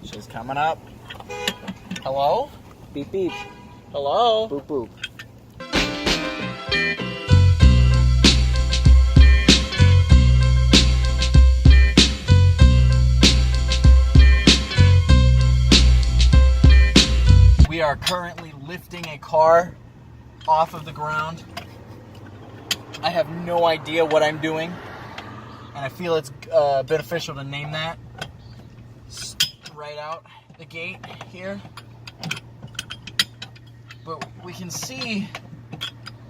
She's coming up. Hello? Beep beep. Hello? Boop boop. We are currently lifting a car off of the ground. I have no idea what I'm doing, and I feel it's beneficial to name that right out the gate here. But we can see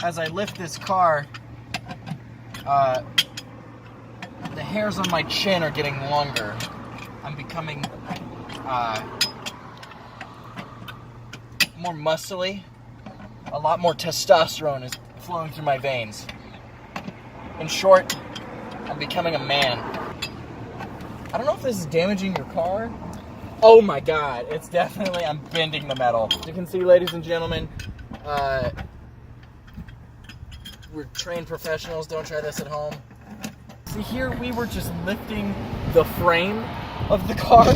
as I lift this car, the hairs on my chin are getting longer. I'm becoming more muscly. A lot more testosterone is flowing through my veins. In short, I'm becoming a man. I don't know if this is damaging your car. Oh my god, it's definitely, I'm bending the metal. As you can see, ladies and gentlemen, we're trained professionals, don't try this at home. See, here we were just lifting the frame of the car.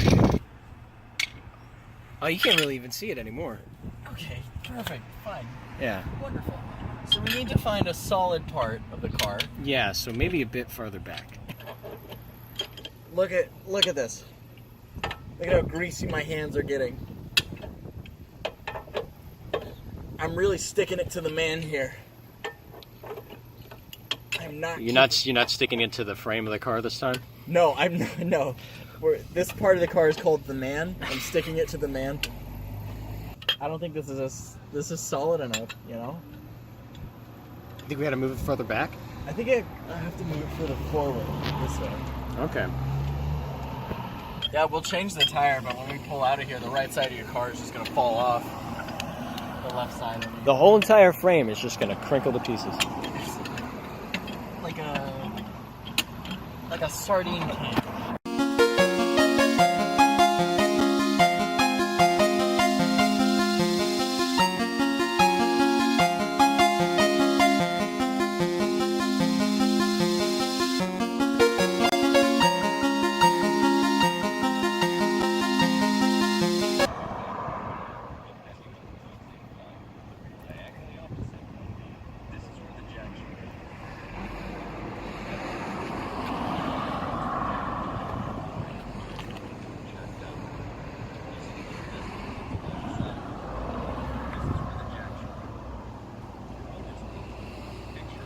Oh, you can't really even see it anymore. Okay, perfect, fine. Yeah. Wonderful. So we need to find a solid part of the car. Yeah, so maybe a bit farther back. Look at this. Look at how greasy my hands are getting. I'm really sticking it to the man here. I'm not. You're not sticking it to the frame of the car this time? No, I'm not. No. This part of the car is called the man. I'm sticking it to the man. I don't think this is solid enough. You know. You think we got to move it further back? I think I have to move it further forward this way. Okay. Yeah, we'll change the tire, but when we pull out of here, the right side of your car is just going to fall off. The left side of it. The whole entire frame is just going to crinkle to pieces. Like a sardine can.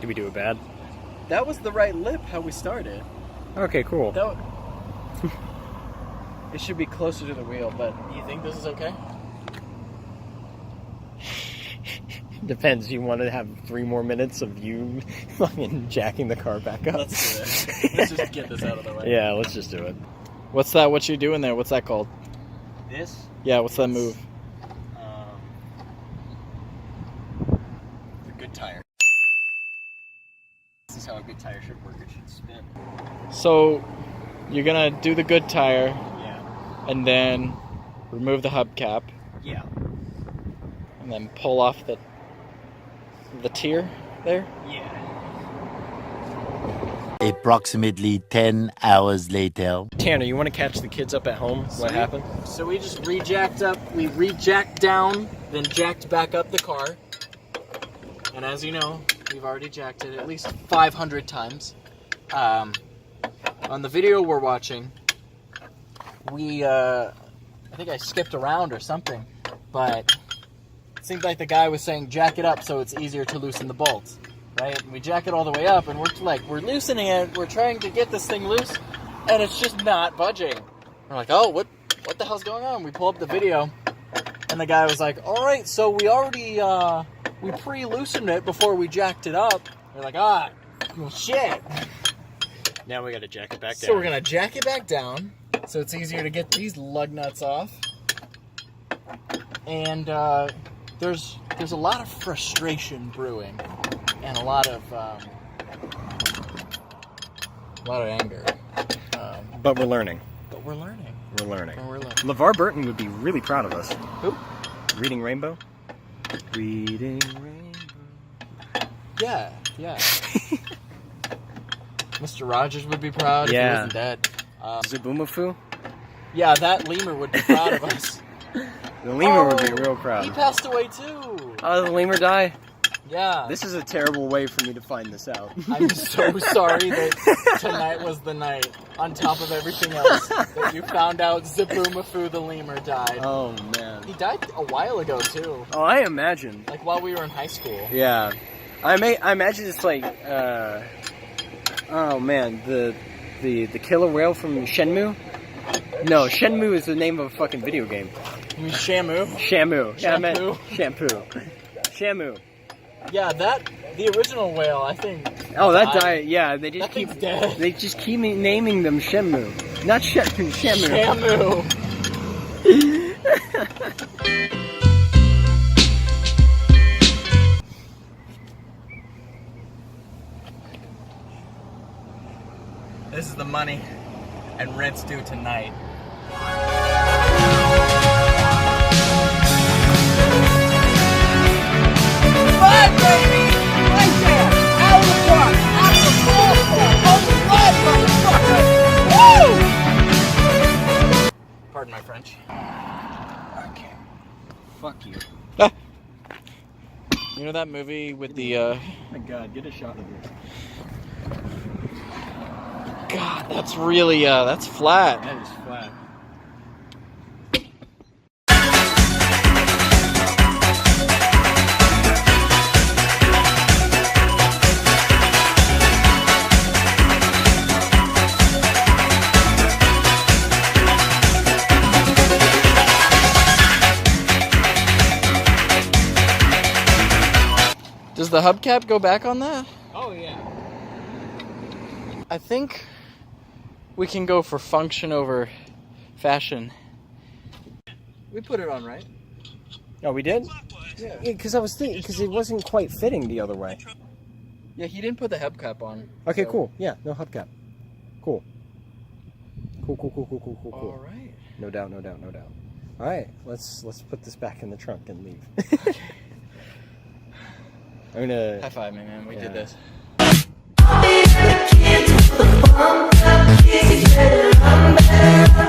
Did we do it bad? That was the right lip, how we started. Okay, cool. It should be closer to the wheel, but you think this is okay? Depends. You want to have 3 more minutes of you fucking jacking the car back up? Let's do it. Let's just get this out of the way. Yeah, let's just do it. What's that? What you doing there? What's that called? This? Yeah, what's that move? The good tire. This is how a good tire should work. It should spin. So, you're gonna do the good tire, Yeah. and then remove the hubcap, Yeah. and then pull off the tier there. Yeah. Approximately 10 hours later. Tanner, you want to catch the kids up at home? What happened? So we just re-jacked up, we re-jacked down, then jacked back up the car. And as you know, we've already jacked it at least 500 times. On the video we're watching, I think I skipped around or something, but it seemed like the guy was saying jack it up so it's easier to loosen the bolts, right? And we jack it all the way up, and we're loosening it, we're trying to get this thing loose, and it's just not budging. We're like, oh, what the hell's going on? We pull up the video, and the guy was like, all right, so we already, we pre-loosened it before we jacked it up. We're like, well, shit. Now we got to jack it back down. So we're going to jack it back down so it's easier to get these lug nuts off. And there's a lot of frustration brewing and a lot of anger. But we're learning. But we're learning. We're learning. And we're learning. LeVar Burton would be really proud of us. Who? Reading Rainbow? Reading Rainbow. Yeah. Mr. Rogers would be proud if he Yeah. wasn't dead. Zubumafu? Yeah, that lemur would be proud of us. The lemur would be real proud. He passed away too. Oh, the lemur died? Yeah. This is a terrible way for me to find this out. I'm so sorry that tonight was the night, on top of everything else, that you found out Zipumafu the lemur died. Oh, man. He died a while ago, too. Oh, I imagine. Like, while we were in high school. Yeah. I imagine it's like, oh, man, the killer whale from Shenmue? No, Shenmue is the name of a fucking video game. You mean Shamu? Shamu. Yeah, I meant Shampoo? shampoo. Shamu. Yeah, the original whale, I think. Oh, that died. Yeah, they just That thing's dead. They just keep naming them Shenmue, not Shamu. Shamu. This is the money, and rent's due tonight. Fun, baby! Right there! Out of the park! Out of the ballpark! On the flag, motherfucker! Woo! Pardon my French. Okay. Fuck you. You know that movie with the, Oh my God, get a shot of it. God, that's really, that's flat. That is flat. Does the hubcap go back on that? Oh, yeah. I think we can go for function over fashion. We put it on, right? Oh, we did? Yeah. Because I was thinking, because it wasn't quite fitting the other way. Yeah, he didn't put the hubcap on. Okay, so- cool. Yeah, no hubcap. Cool. Cool. All right. No doubt. All right, let's put this back in the trunk and leave. I'm gonna High five me, man. We did this. I'm better.